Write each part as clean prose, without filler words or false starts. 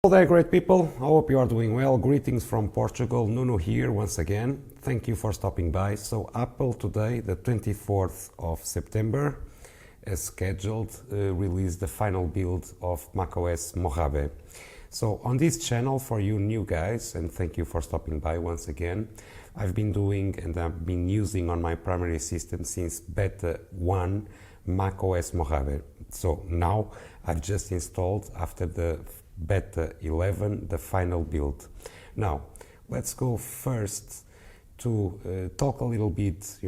Hello there, great people. I hope you are doing well. Greetings from Portugal. Nuno here once again. Thank you for stopping by. So Apple today, the 24th of September, as scheduled, released the final build of macOS Mojave. So on this channel, for you new guys, and thank you for stopping by once again, I've been doing and I've been using on my primary system since beta 1 macOS Mojave. So now I've just installed, after the beta 11, the final build. Now let's go first to talk a little bit,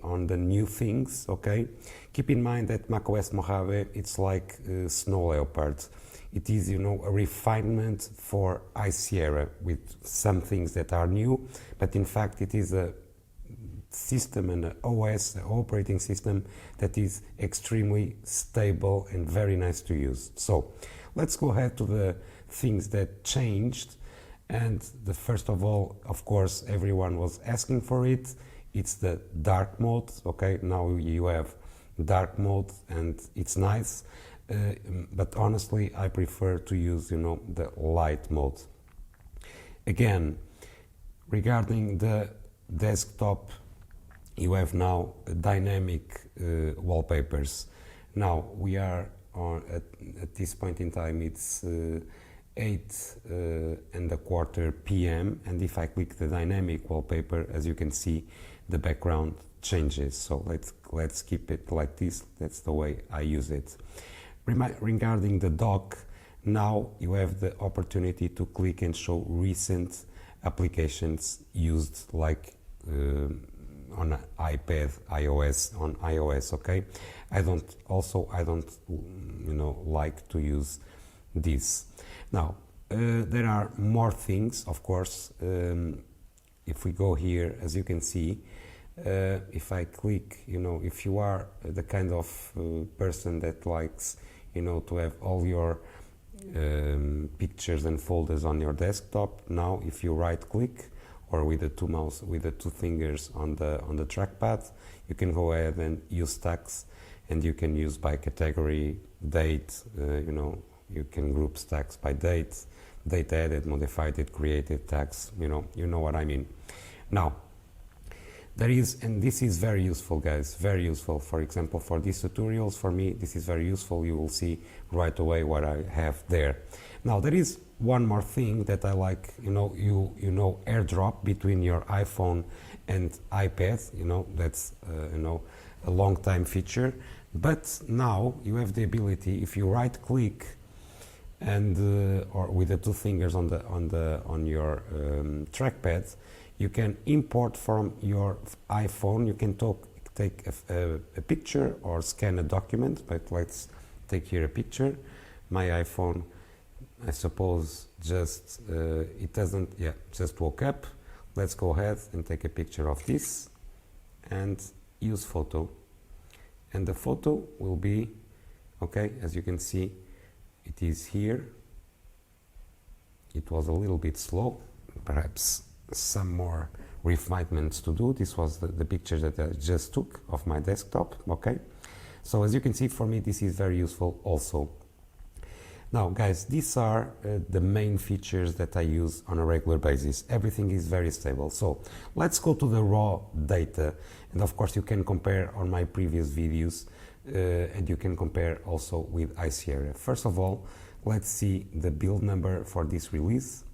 on the new things. Okay, keep in mind that macOS Mojave, it's like Snow Leopard. It is, a refinement for High Sierra with some things that are new, but in fact it is a system and an OS, an operating system, that is extremely stable and very nice to use. So let's go ahead to the things that changed. And the first of all, of course, everyone was asking for it. It's the dark mode. Okay, now you have dark mode and it's nice. But honestly, I prefer to use, the light mode. Again, regarding the desktop, you have now dynamic wallpapers. Now we are at this point in time, it's 8:15 p.m. and if I click the dynamic wallpaper, as you can see, the background changes. So let's keep it like this. That's the way I use it. Regarding the dock, now you have the opportunity to click and show recent applications used, like on an iPad, on iOS. Okay, I don't like to use this. Now there are more things, of course. If we go here, as you can see, if I click, if you are the kind of person that likes, to have all your pictures and folders on your desktop, now if you right click, or with the two fingers on the trackpad, you can go ahead and use stacks, and you can use by category, date. You can group stacks by date added, modified it, created tags. You know what I mean. Now there is, and this is very useful, guys, very useful. For example, for these tutorials, for me, this is very useful. You will see right away what I have there. Now there is one more thing that I like, AirDrop between your iPhone and iPad. That's a long time feature. But now you have the ability, if you right click and or with the two fingers on your trackpad, you can import from your iPhone. You can take a picture or scan a document. But let's take here a picture. My iPhone, I suppose, just it doesn't, just woke up. Let's go ahead and take a picture of this and use photo, and the photo will be okay. As you can see, it is here. It was a little bit slow, perhaps some more refinements to do. This was the picture that I just took of my desktop. Okay, so as you can see, for me this is very useful also. Now guys, these are the main features that I use on a regular basis. Everything is very stable. So let's go to the raw data, and of course you can compare on my previous videos, and you can compare also with High Sierra. First of all, let's see the build number for this release,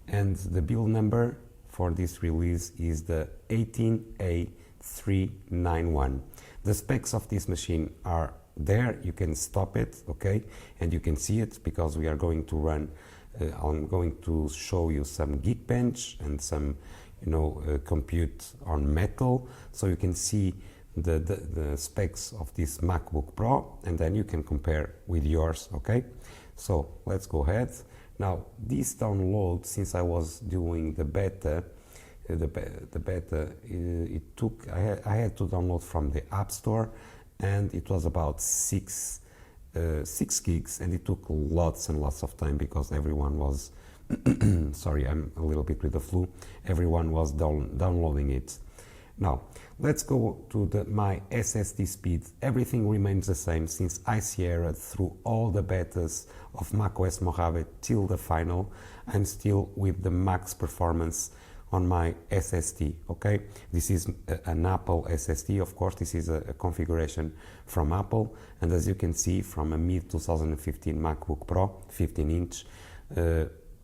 and the build number for this release is the 18A391. The specs of this machine are there. You can stop it, okay, and you can see it because we are going to run, I'm going to show you some Geekbench and some, compute on metal, so you can see the specs of this MacBook Pro, and then you can compare with yours. Okay, so let's go ahead. Now this download, since I was doing the beta, it took, I had to download from the App Store, and it was about 6 gigs, and it took lots and lots of time because everyone was sorry, I'm a little bit with the flu. Everyone was downloading it. Now, let's go to my SSD speed. Everything remains the same since I Sierra through all the betas of macOS Mojave till the final. I'm still with the max performance on my SSD, okay? This is an Apple SSD, of course. This is a configuration from Apple, and as you can see from a mid-2015 MacBook Pro, 15-inch,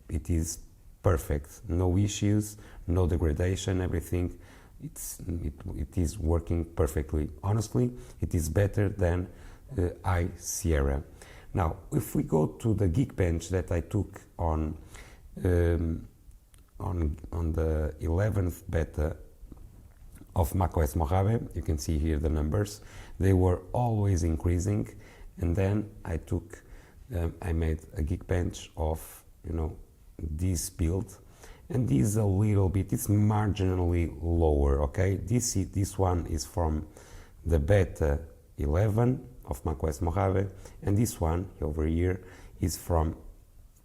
it is perfect. No issues, no degradation, everything. It is working perfectly. Honestly, it is better than iSierra. Now, if we go to the Geekbench that I took on the 11th beta of macOS Mojave, you can see here the numbers. They were always increasing, and then I made a Geekbench of, this build, and this is a little bit, it's marginally lower, okay? This one is from the beta 11 of macOS Mojave, and this one over here is from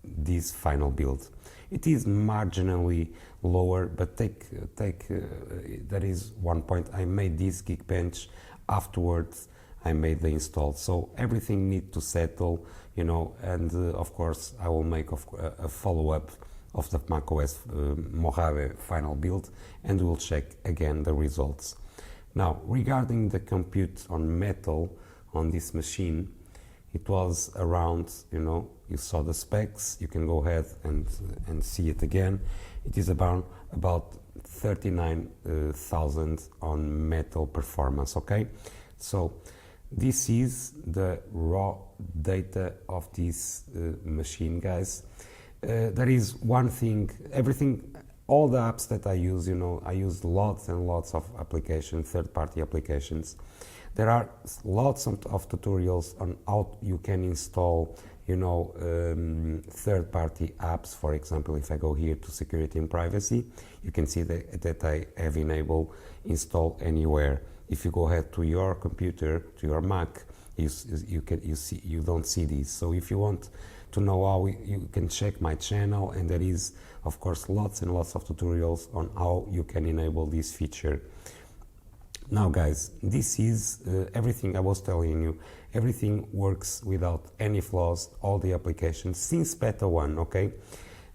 this final build. It is marginally lower, but that is one point. I made this Geekbench afterwards. I made the install, so everything needs to settle, and of course I will make a follow-up of the macOS Mojave final build, and we'll check again the results. Now, regarding the compute on Metal on this machine, it was around, you saw the specs, you can go ahead and see it again. It is about 39,000 on Metal performance, okay? So this is the raw data of this machine, guys. There is one thing, all the apps that I use, I use lots and lots of applications, third-party applications. There are lots of tutorials on how you can install, third-party apps. For example, if I go here to security and privacy, you can see that I have enabled install anywhere. If you go ahead to your computer, to your Mac, you don't see these. So if you want to know how you can check my channel, and there is, of course, lots and lots of tutorials on how you can enable this feature. Now, guys, this is everything I was telling you. Everything works without any flaws, all the applications, since beta 1, okay?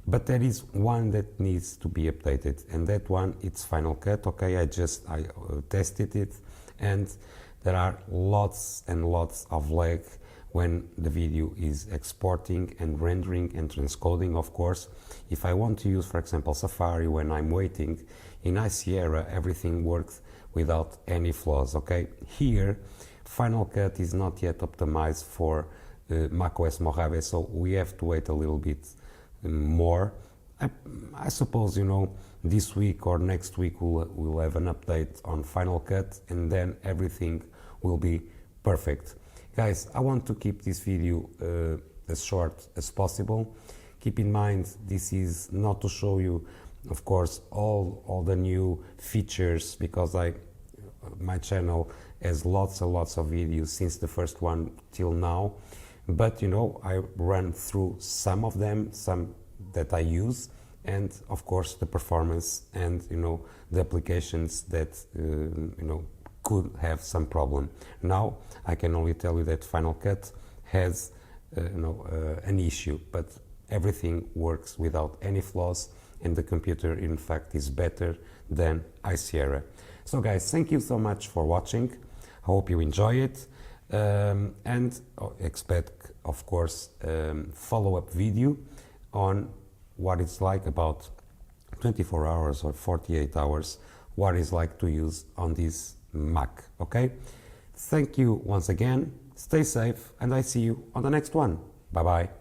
But there is one that needs to be updated, and that one, it's Final Cut, okay? I tested it, and there are lots and lots of lag when the video is exporting and rendering and transcoding, of course. If I want to use, for example, Safari when I'm waiting, in iSierra everything works without any flaws, okay? Here, Final Cut is not yet optimized for macOS Mojave, so we have to wait a little bit more. I suppose, this week or next week we'll have an update on Final Cut, and then everything will be perfect. Guys, I want to keep this video as short as possible. Keep in mind, this is not to show you, of course, all the new features, because my channel has lots and lots of videos since the first one till now. But, I run through some of them, some that I use, and of course the performance and, the applications that, could have some problem. Now, I can only tell you that Final Cut has, an issue, but everything works without any flaws, and the computer, in fact, is better than iSierra. So, guys, thank you so much for watching. I hope you enjoy it, and expect, of course, follow-up video on what it's like about 24 hours or 48 hours, what it's like to use on this Mac, okay? Thank you once again, stay safe, and I see you on the next one. Bye-bye.